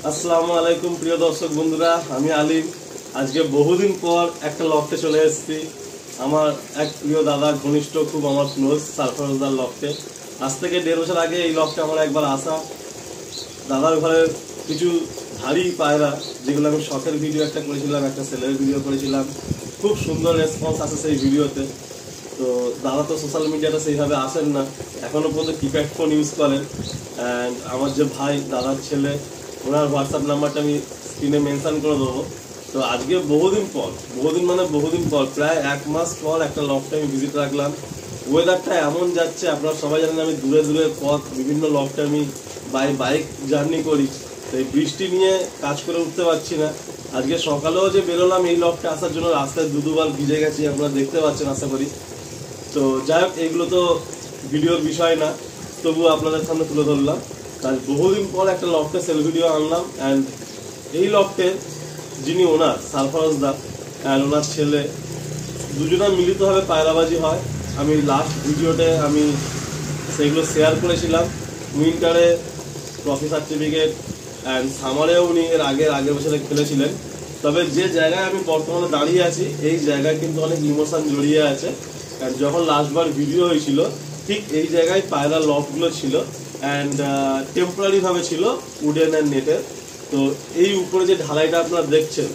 আসসালামু আলাইকুম প্রিয় দর্শক বন্ধুরা, আমি আলিম। আজকে বহুদিন পর একটা লফটে চলে এসেছি। আমার এক প্রিয় দাদা, ঘনিষ্ঠ খুব আমার ক্লোজ সারফরাজদার লফটে। আজ থেকে 1.5 বছর আগে এই লফটে আমার একবার আসা। দাদার ঘরের কিছু ধাড়ি পায়রা, যেগুলো আমি শখের ভিডিও একটা করেছিলাম, একটা সেলের ভিডিও করেছিলাম। খুব সুন্দর রেসপন্স আসে সেই ভিডিওতে। তো দাদা তো সোশ্যাল মিডিয়াতে সেইভাবে আসেন না, এখনও পর্যন্ত কিপ্যাড ফোন ইউজ করেন। অ্যান্ড আমার যে ভাই, দাদার ছেলে, ওনার হোয়াটসঅ্যাপ নাম্বারটা আমি স্ক্রিনে মেনশন করে দেবো। তো আজকে বহুদিন পর প্রায় 1 মাস পর একটা লফটে আমি ভিজিট রাখলাম। ওয়েদারটা এমন যাচ্ছে, আপনারা সবাই জানেন আমি দূরে দূরে পথ, বিভিন্ন লফটে আমি বাইক জার্নি করি। তো এই বৃষ্টি নিয়ে কাজ করে উঠতে পারছি না। আজকে সকালেও যে বেরোলাম এই লফটে আসার জন্য, রাস্তায় দুবার ভিজে গেছি, আপনারা দেখতে পাচ্ছেন আশা করি। তো যাই হোক, এগুলো তো ভিডিওর বিষয় না, তবুও আপনাদের সামনে তুলে ধরলাম। তাই বহুদিন পর একটা লফটে সেল ভিডিও আনলাম। অ্যান্ড এই লফটের যিনি ওনার, সারফরাজদা অ্যান্ড ওনার ছেলে, দুজনা মিলিতভাবে পায়রাবাজি হয়। আমি লাস্ট ভিডিওতে আমি সেগুলো শেয়ার করেছিলাম। উইন্টারে ট্রফি সার্টিফিকেট অ্যান্ড সামারেও উনি এর আগের বছরে খেলেছিলেন। তবে যে জায়গায় আমি বর্তমানে দাঁড়িয়ে আছি, এই জায়গায় কিন্তু অনেক ইমোশন জড়িয়ে আছে। অ্যান্ড যখন লাস্টবার ভিডিও হয়েছিল, ঠিক এই জায়গায় পায়রা লফটগুলো ছিল অ্যান্ড টেম্পোরারিভাবে ছিল উডেন অ্যান্ড নেটের। তো এই উপরে যে ঢালাইটা আপনারা দেখছেন,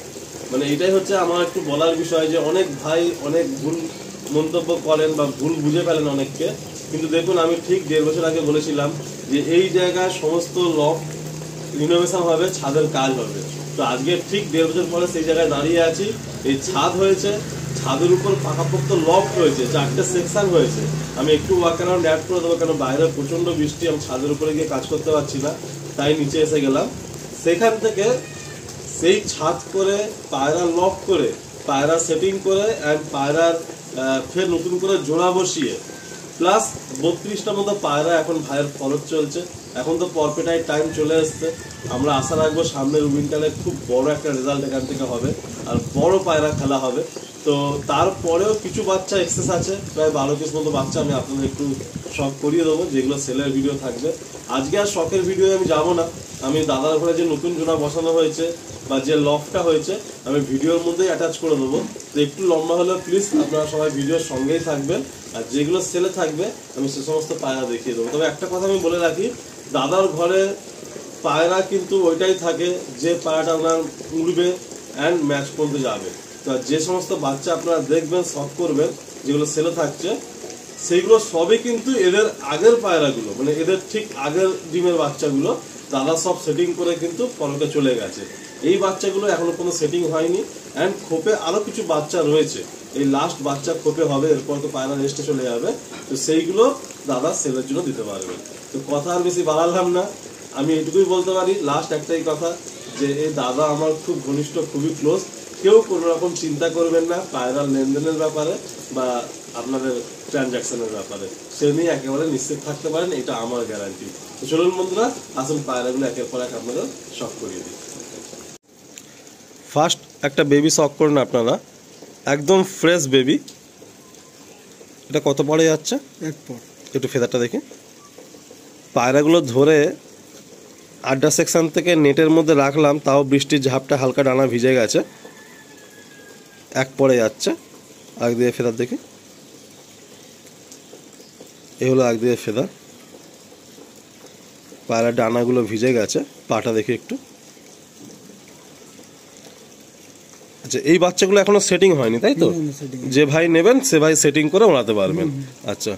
মানে এটাই হচ্ছে আমার একটু বলার বিষয়, যে অনেক ভাই অনেক ভুল মন্তব্য করেন বা ভুল বুঝে ফেলেন অনেককে। কিন্তু দেখুন, আমি ঠিক 1.5 বছর আগে বলেছিলাম যে এই জায়গায় সমস্ত লফট রিনোভেশন হবে, ছাদের কাজ হবে। তো আজকে ঠিক 1.5 বছর পরে সেই জায়গায় দাঁড়িয়ে আছি। এই ছাদ হয়েছে, ছাদের উপর পাকাপোক্ত লফট হয়েছে, 4টে সেকশন হয়েছে। আমি একটু ওয়াক অ্যারাউন্ড অ্যাড করে দেবো, কেন বাইরে প্রচণ্ড বৃষ্টি, আমি ছাদের উপরে গিয়ে কাজ করতে পারছি না, তাই নিচে এসে গেলাম। সেখান থেকে সেই ছাদ করে পায়রা লফট করে, পায়রা সেটিং করে অ্যান্ড পায়রার ফের নতুন করে জোড়া বসিয়ে, প্লাস 32টার মতো পায়রা এখন ভাইয়ের খরচ চলছে। এখন তো পরপেটায় টাইম চলে এসছে। আমরা আশা রাখবো সামনের উইন্টারে খুব বড় একটা রেজাল্ট এখান থেকে হবে, আর বড় পায়রা খেলা হবে। তো তারপরেও কিছু বাচ্চা এক্সেস আছে, প্রায় 12 পিস মতো বাচ্চা আমি আপনাদের একটু শখ করিয়ে দেবো, যেগুলো সেলের ভিডিও থাকবে। আজকে আর শখের ভিডিও আমি যাবো না। আমি দাদার ঘরে যে নতুন জোড়া বসানো হয়েছে বা যে লফটা হয়েছে, আমি ভিডিওর মধ্যেই অ্যাটাচ করে দেবো। তো একটু লম্বা হলেও প্লিজ আপনারা সবাই ভিডিওর সঙ্গেই থাকবেন, আর যেগুলো সেলে থাকবে আমি সে সমস্ত পায়রা দেখিয়ে দেবো। তবে একটা কথা আমি বলে রাখি, দাদার ঘরে পায়রা কিন্তু ওইটাই থাকে যে পায়রাটা আপনার উড়বে অ্যান্ড ম্যাচ পর্যন্ত যাবে। তো যে সমস্ত বাচ্চা আপনারা দেখবেন, শখ করবেন, যেগুলো সেলে থাকছে, সেইগুলো সবই কিন্তু এদের আগের পায়রাগুলো, মানে এদের ঠিক আগের ডিমের বাচ্চাগুলো দাদা সব সেটিং করে কিন্তু পলকে চলে গেছে। এই বাচ্চাগুলো এখনো কোনো সেটিং হয়নি। অ্যান্ড খোপে আরও কিছু বাচ্চা রয়েছে, এই লাস্ট বাচ্চা খোপে হবে, এরপর তো পায়রা রেস্টে চলে যাবে। তো সেইগুলো দাদা সেলের জন্য দিতে পারবে। তো কথা আর বেশি বাড়ালাম না, আমি এটুকুই বলতে পারি, লাস্ট একটাই কথা, যে এই দাদা আমার খুব ঘনিষ্ঠ, খুবই ক্লোজ। কেউ কোনো রকম চিন্তা করবেন না পায়রার লেনদেনের ব্যাপারে বা আপনাদের ট্রানজাকশনের ব্যাপারে, সে নিয়ে একেবারে নিশ্চিত থাকতে পারেন, এটা আমার গ্যারান্টি। তো চলুন বন্ধুরা, আসুন পায়রাগুলো একের পর এক আপনাদের শখ করিয়ে দিই। ফার্স্ট একটা বেবি শখ করুন আপনারা, একদম ফ্রেশ বেবি। এটা কত পরে যাচ্ছে? 1 পর। একটু ফেদারটা দেখি। পায়রাগুলো ধরে আড্ডা সেকশন থেকে নেটের মধ্যে রাখলাম, তাও বৃষ্টির ঝাপটা হালকা ডানা ভিজে গেছে। 1 পরে যাচ্ছে। আগ দিয়ে ফেদার দেখি, এই হলো আগ দিয়ে ফেদার। পায়রার ডানাগুলো ভিজে গেছে, পাটা দেখি একটু। আচ্ছা, এই বাচ্চাগুলো এখনো সেটিং হয়নি তাই তো? যে ভাই নেবেন সে ভাই সেটিং করে ওড়াতে পারবেন। আচ্ছা,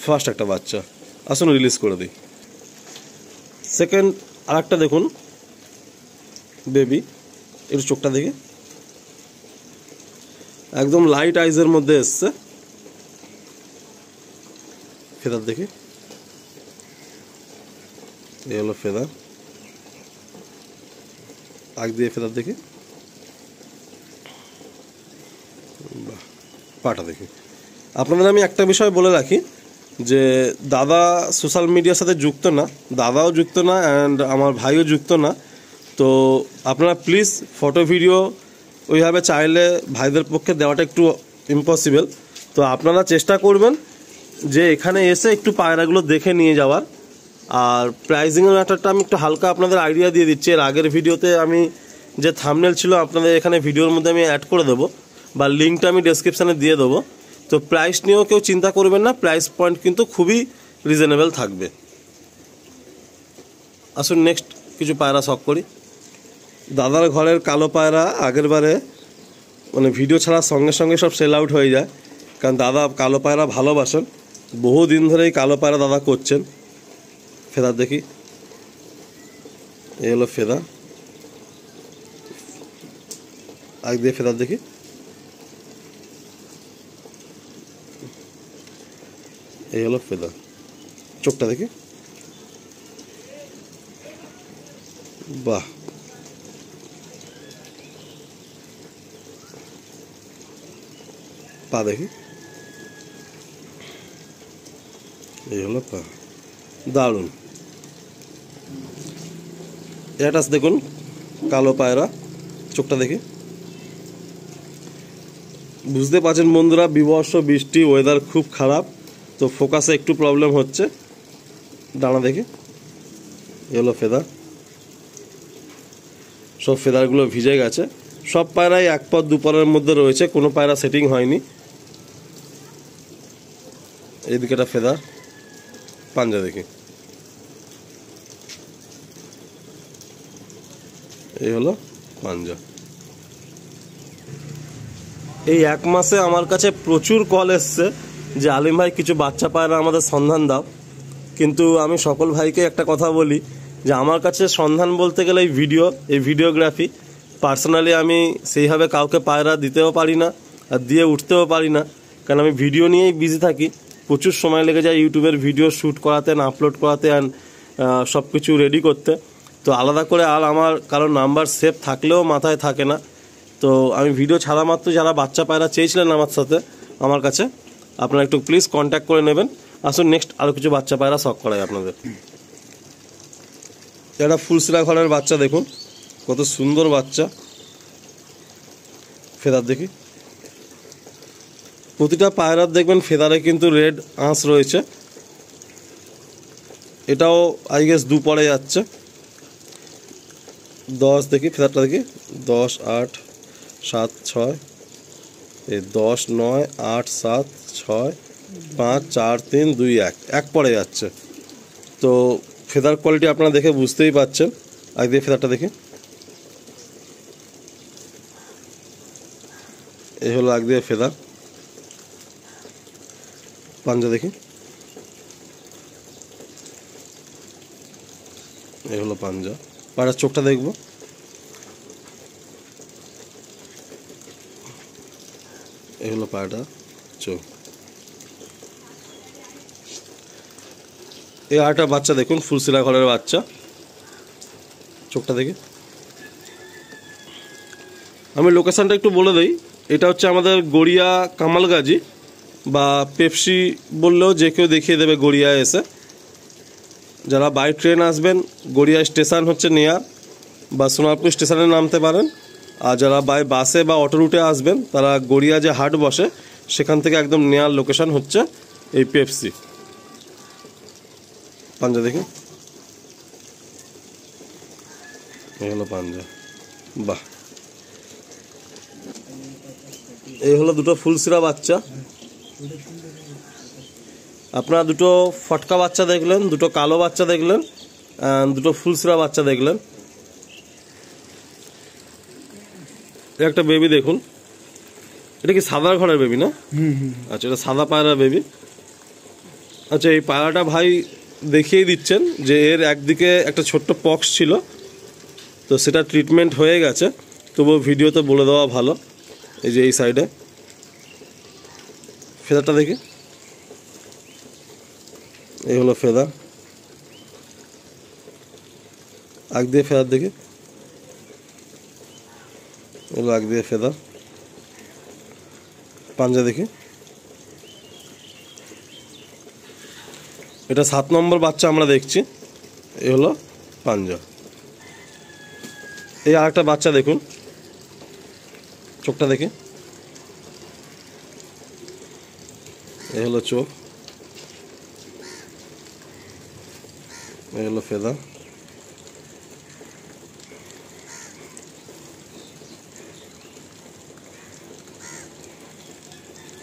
ফার্স্ট একটা বাচ্চা, আসুন রিলিজ করে দিই। সেকেন্ড আর একটা দেখুন বেবি, একটু চোখটা দেখি, একদম লাইট আইজের মধ্যে এসছে। ফেদার দেখি, এই হলো ফেদার। আগ দিয়ে ফেদার দেখি, পাটা দেখি। আপনাদের আমি একটা বিষয় বলে রাখি, যে দাদা সোশ্যাল মিডিয়ার সাথে যুক্ত না, দাদাও যুক্ত না অ্যান্ড আমার ভাইও যুক্ত না। তো আপনারা প্লিজ ফটো ভিডিও ওইভাবে চাইলে ভাইদের পক্ষে দেওয়াটা একটু ইম্পসিবল। তো আপনারা চেষ্টা করবেন যে এখানে এসে একটু পায়রাগুলো দেখে নিয়ে যাওয়ার। আর প্রাইজিংয়ের ম্যাটারটা আমি একটু হালকা আপনাদের আইডিয়া দিয়ে দিচ্ছি। এর আগের ভিডিওতে আমি যে থাম্বনেল ছিল আপনাদের এখানে ভিডিওর মধ্যে আমি অ্যাড করে দেবো, বা লিঙ্কটা আমি ডেসক্রিপশানে দিয়ে দেবো। তো প্রাইস নিয়েও কেউ চিন্তা করবেন না, প্রাইস পয়েন্ট কিন্তু খুবই রিজনেবল থাকবে। আসুন নেক্সট কিছু পায়রা শখ করি। দাদার ঘরের কালো পায়রা আগের বারে মানে ভিডিও ছাড়ার সঙ্গে সঙ্গে সব সেল আউট হয়ে যায়, কারণ দাদা কালো পায়রা ভালোবাসেন, বহুদিন ধরেই কালো পায়রা দাদা করছেন। ফেদার দেখি, এই হলো ফেদার। আগ দিয়ে ফেদার দেখি, এই হলো ফেদার। চোখটা দেখি, বাহ, পা দেখি, এই হলো পা, দারুণ। এটা দেখুন কালো পায়রা, চোখটা দেখি। বুঝতে পারছেন বন্ধুরা, বিবর্ষ বৃষ্টি, ওয়েদার খুব খারাপ, তো ফোকাসে একটু প্রবলেম হচ্ছে। ডানা দেখি, এলো ফেদার, সব ফেদারগুলো ভিজে গেছে। সব পায়রাই এক পর দুপরের মধ্যে রয়েছে, কোনো পায়রা সেটিং হয়নি। এইদিকে একটা ফেদার, পাঞ্জা দেখি, এই হলো পাঞ্জা। এই এক মাসে আমার কাছে প্রচুর কল এসছে যে আলিম ভাই কিছু বাচ্চা পায়রা আমাদের সন্ধান দাও, কিন্তু আমি সকল ভাইকে একটা কথা বলি যে আমার কাছে সন্ধান বলতে গেলে এই ভিডিওগ্রাফি, পার্সোনালি আমি সেইভাবে কাউকে পায়রা দিতেও পারি না আর দিয়ে উঠতেও পারি না, কারণ আমি ভিডিও নিয়েই বিজি থাকি। প্রচুর সময় লেগে যায় ইউটিউবের ভিডিও শ্যুট করাতে, আপলোড করাতে, অ্যান্ড সব কিছু রেডি করতে। তো আলাদা করে আর আমার কারোর নাম্বার সেভ থাকলেও মাথায় থাকে না। তো আমি ভিডিও ছাড়া মাত্র যারা বাচ্চা পায়রা চেয়েছিলেন আমার কাছে, আপনারা একটু প্লিজ কন্ট্যাক্ট করে নেবেন। আসুন নেক্সট আরও কিছু বাচ্চা পায়রা শখ করাই আপনাদের। এটা ফুলসিরা ঘরের বাচ্চা, দেখুন কত সুন্দর বাচ্চা। ফেদার দেখি, প্রতিটা পায়রার দেখবেন ফেদারে কিন্তু রেড আঁশ রয়েছে। এটাও আই গেস দু পরে যাচ্ছে। 10 দেখি, ফেদারটা দেখি, 10, 8, 7, 6, এই 10, 9, 8, 7, 6, 5, 4, 3, 2, 1, এক পরে যাচ্ছে। তো ফেদার কোয়ালিটি আপনারা দেখে বুঝতেই পারছেন। আগে দিয়ে ফেদারটা দেখি, এই হলো আগে দিয়ে ফেদার। পাঞ্জা দেখি, এই হলো পাঞ্জা। পায়রার চোখটা দেখব, এই হলো পায়রাটা চোখ। এই আরেকটা বাচ্চা দেখুন, ফুলসিরা ঘরের বাচ্চা, চোখটা দেখি। আমি লোকেশানটা একটু বলে দিই, এটা হচ্ছে আমাদের গড়িয়া কামালগাজি, বা পেপসি বললেও যে কেউ দেখিয়ে দেবে গড়িয়ায় এসে। যারা বাই ট্রেন আসবেন, গড়িয়া স্টেশন হচ্ছে নিয়ার, বা সোনারপুর স্টেশনে নামতে পারেন। আর যারা বাই বাসে বা অটো রুটে আসবেন, তারা গড়িয়া যে হাট বসে সেখান থেকে একদম নিয়ার লোকেশন হচ্ছে এই পেপসি। পাঞ্জা দেখি, এই হলো পাঞ্জা, বাহ। এই হলো দুটো ফুলসিরা বাচ্চা। আপনারা দুটো ফটকা বাচ্চা দেখলেন, দুটো কালো বাচ্চা দেখলেন, দুটো ফুলসিরা বাচ্চা দেখলেন। একটা বেবি দেখুন, এটা কি সাদা ঘরের বেবি না? আচ্ছা, এটা সাদা পায়রা বেবি। আচ্ছা, এই পায়রাটা ভাই দেখিয়ে দিচ্ছেন যে এর একদিকে একটা ছোট্ট পক্স ছিল, তো সেটা ট্রিটমেন্ট হয়ে গেছে, তবুও ভিডিওতে বলে দেওয়া ভালো। এই যে এই সাইডে ফেদারটা দেখি, এই হলো ফেদার। আগ দিয়ে ফেদার দেখি, এগুলো আগ দিয়ে ফেদার। পাঞ্জা দেখি, এটা 7 নম্বর বাচ্চা আমরা দেখছি, এই হলো পাঞ্জা। এই আরেকটা বাচ্চা দেখুন, চোখটা দেখি, এই হলো চোখ। এগুলো ফেদা।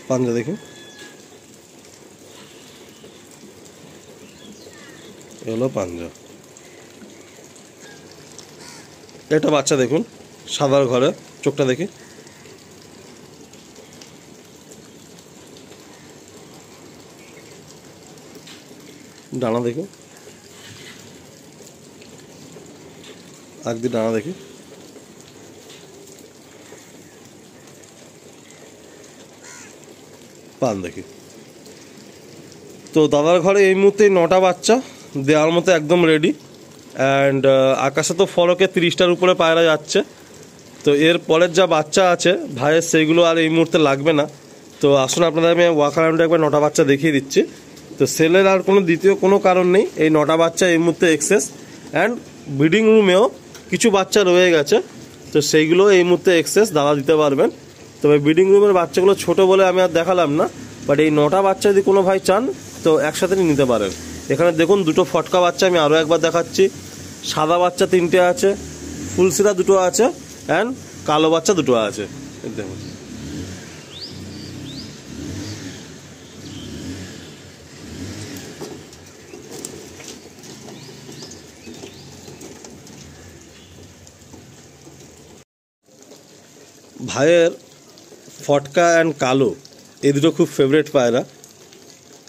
পাঞ্জা দেখি, এগুলো পাঞ্জা। এটা বাচ্চা দেখুন, সাদার ঘরে, চোখটা দেখি। ডানা দেখি, একদিন ডানা দেখি। পান দেখি। তো দাদার ঘরে এই মুহূর্তে 9টা বাচ্চা দেওয়ার মতো একদম রেডি। অ্যান্ড আকাশে তো ফলকে 30টার উপরে পায়রা যাচ্ছে। তো এর পরের যা বাচ্চা আছে ভাইয়ের, সেইগুলো আর এই মুহূর্তে লাগবে না। তো আসুন আপনাদের আমি ওয়াক অ্যারাউন্ডে একবার 9টা বাচ্চা দেখিয়ে দিচ্ছি। তো সেলের আর কোনো দ্বিতীয় কোনো কারণ নেই, এই 9টা বাচ্চা এই মুহূর্তে এক্সেস। অ্যান্ড ব্রিডিং রুমেও কিছু বাচ্চা রয়ে গেছে, তো সেইগুলো এই মুহূর্তে এক্সেস দাদা দিতে পারবেন। তবে ব্রিডিং রুমের বাচ্চাগুলো ছোট বলে আমি আর দেখালাম না, বাট এই 9টা বাচ্চা যদি কোনো ভাই চান তো একসাথে নিতে পারেন। এখানে দেখুন দুটো ফটকা বাচ্চা আমি আরও একবার দেখাচ্ছি। সাদা বাচ্চা 3টে আছে, ফুলসিরা 2টো আছে, অ্যান্ড কালো বাচ্চা 2টো আছে। দেখুন ভাইয়ের ফটকা অ্যান্ড কালো এই দুটো খুব ফেভারিট পায়রা।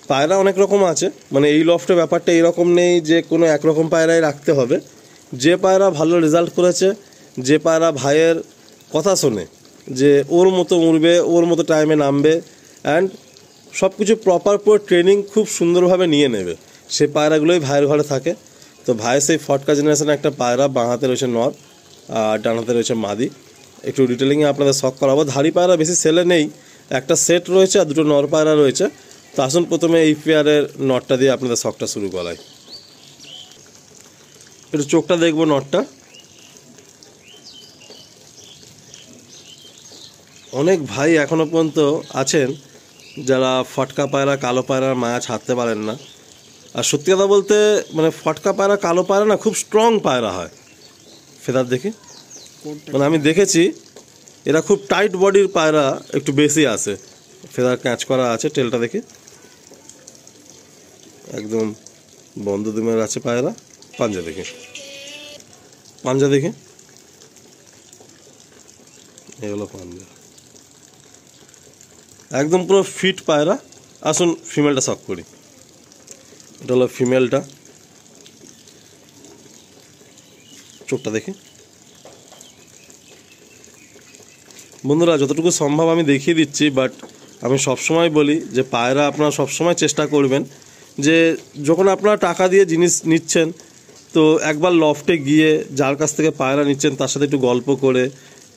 পায়রা অনেক রকম আছে, মানে এই লফটের ব্যাপারটা এইরকম নেই যে কোনো একরকম পায়রাই রাখতে হবে। যে পায়রা ভালো রেজাল্ট করেছে, যে পায়রা ভাইয়ের কথা শোনে যে ওর মতো উড়বে, ওর মতো টাইমে নামবে, অ্যান্ড সব কিছু প্রপার ট্রেনিং খুব সুন্দরভাবে নিয়ে নেবে, সে পায়রাগুলোই ভাইয়ের ঘরে থাকে। তো ভাইয়ের সেই ফটকা জেনারেশনে একটা পায়রা, বাঁ হাতে রয়েছে নর আর ডান হাতে রয়েছে মাদি। একটু ডিটেলিংয়ে আপনাদের শখ করাবো। ধাড়ি পায়রা বেশি সেলে নেই, একটা সেট রয়েছে আর 2টো নর পায়রা রয়েছে। তো আসুন প্রথমে এই পেয়ারের নটটা দিয়ে আপনাদের শখটা শুরু করাই। একটু চোখটা দেখবো নটটা। অনেক ভাই এখনও পর্যন্ত আছেন যারা ফটকা পায়রা, কালো পায়রার মায়া ছাড়তে পারেন না। আর সত্যি কথা বলতে মানে ফটকা পায়রা, কালো পায়রা না খুব স্ট্রং পায়রা হয়। ফেদার দেখি, মানে আমি দেখেছি এরা খুব টাইট বডির পায়রা একটু বেশি আসে। ফেদার ক্যাচ করা আছে, টেলটা দেখি একদম বন্ধ দুমের আছে পায়রা। পাঞ্জা দেখি, পাঞ্জা দেখি, এগুলো পাঞ্জা একদম পুরো ফিট পায়রা। আসুন ফিমেলটা শখ করি। এটা হলো ফিমেলটা, চোখটা দেখি। বন্ধুরা যতটুকু সম্ভব আমি দেখিয়ে দিচ্ছি, বাট আমি সবসময় বলি যে পায়রা আপনারা সবসময় চেষ্টা করবেন যে যখন আপনারা টাকা দিয়ে জিনিস নিচ্ছেন তো একবার লফটে গিয়ে যার কাছ থেকে পায়রা নিচ্ছেন তার সাথে একটু গল্প করে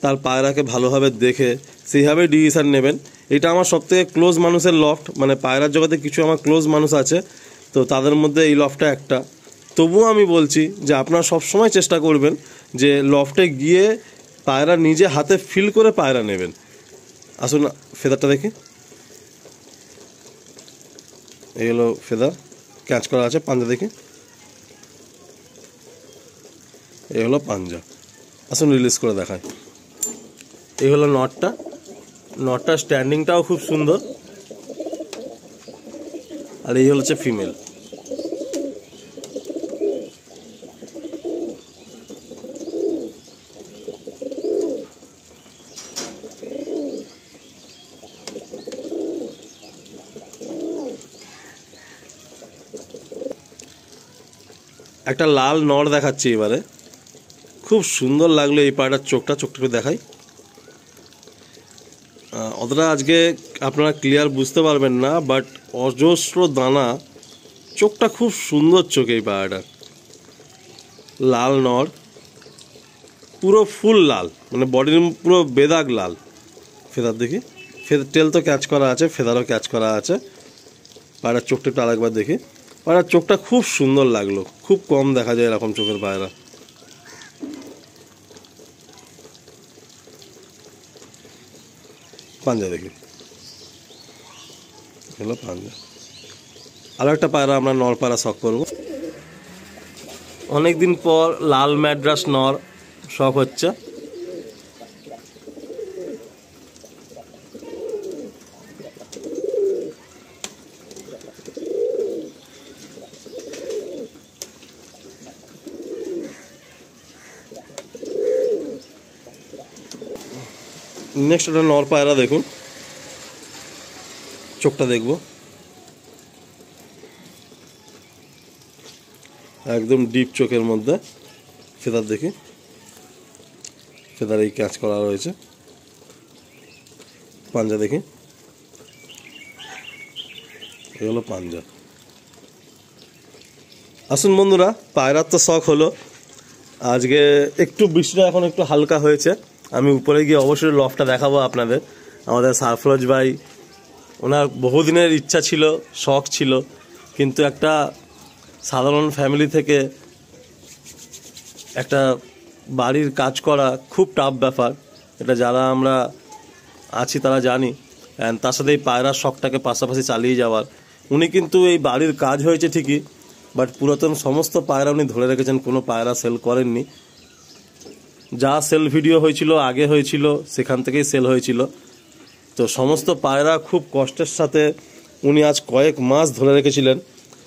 তার পায়রাকে ভালোভাবে দেখে সেইভাবে ডিসিশন নেবেন। এটা আমার সবথেকে ক্লোজ মানুষের লফট, মানে পায়রার জগতে কিছু আমার ক্লোজ মানুষ আছে, তো তাদের মধ্যে এই লফটটা একটা। তবুও আমি বলছি যে আপনারা সবসময় চেষ্টা করবেন যে লফটে গিয়ে পায়রা নিজে হাতে ফিল করে পায়রা নেবেন। আসুন ফেদারটা দেখি, এই হলো ফেদার, ক্যাচ করা আছে। পাঞ্জা দেখি, এই হলো পাঞ্জা। আসুন রিলিজ করে দেখায়। এই হলো নটটা, নটটার স্ট্যান্ডিংটাও খুব সুন্দর। আর এই হচ্ছে ফিমেল। একটা লাল নর দেখাচ্ছি এবারে, খুব সুন্দর লাগলো এই পায়রাটার চোখটা। চোখটা একটু দেখাই। অতটা আজকে আপনারা ক্লিয়ার বুঝতে পারবেন না, বাট অজস্র দানা, চোখটা খুব সুন্দর চোখ এই পায়রাটার। লাল নর, পুরো ফুল লাল, মানে বডির পুরো বেদাগ লাল। ফেদার দেখি, ফেদার টেল তো ক্যাচ করা আছে, ফেদারও ক্যাচ করা আছে। পায়রার চোখটা একটু আরেকবার দেখি। পায়রার চোখটা খুব সুন্দর লাগলো, খুব কম দেখা যায় এরকম চোখের পায়রা। পাঞ্জা দেখি, হলো পাঞ্জা। আরও একটা পায়রা আমরা নর পায়রা শখ করবো। অনেকদিন পর লাল ম্যাড্রাস নর শখ হচ্ছে। নেক্সট একটা নর পায়রা দেখুন, চোখটা দেখবো, একদম ডিপ চোখের মধ্যে ফেদার দেখি, ফেদার এই ক্যাচ করা রয়েছে। পাঞ্জা দেখি, এগুলো পাঞ্জা। আসুন বন্ধুরা, পায়রার তো শখ হলো, আজকে একটু বৃষ্টিটা এখন একটু হালকা হয়েছে, আমি উপরে গিয়ে অবশ্যই লফটা দেখাবো আপনাদের। আমাদের সারফরাজ ভাই, ওনার বহুদিনের ইচ্ছা ছিল, শখ ছিল, কিন্তু একটা সাধারণ ফ্যামিলি থেকে একটা বাড়ির কাজ করা খুব টাফ ব্যাপার, এটা যারা আমরা আছি তারা জানি। অ্যান্ড তার সাথে এই পায়রার শখটাকে পাশাপাশি চালিয়ে যাওয়ার, উনি কিন্তু এই বাড়ির কাজ হয়েছে ঠিকই, বাট পুরাতন সমস্ত পায়রা উনি ধরে রেখেছেন, কোনো পায়রা সেল করেননি। যা সেল ভিডিও হয়েছিল আগে হয়েছিল, সেখান থেকেই সেল হয়েছিল। তো সমস্ত পায়রা খুব কষ্টের সাথে উনি আজ কয়েক মাস ধরে রেখেছিলেন।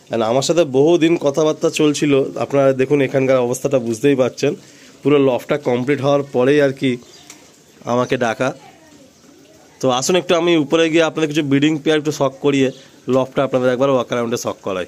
অ্যান্ড আমার সাথে বহুদিন কথাবার্তা চলছিল, আপনারা দেখুন এখানকার অবস্থাটা বুঝতেই পারছেন। পুরো লফটা কমপ্লিট হওয়ার পরেই আর কি আমাকে ডাকা। তো আসুন একটু আমি উপরে গিয়ে আপনাদের কিছু ব্রিডিং পেয়ার একটু শখ করিয়ে লফটা আপনাদের একবার ওয়াক অ্যারাউন্ডে শখ করাই।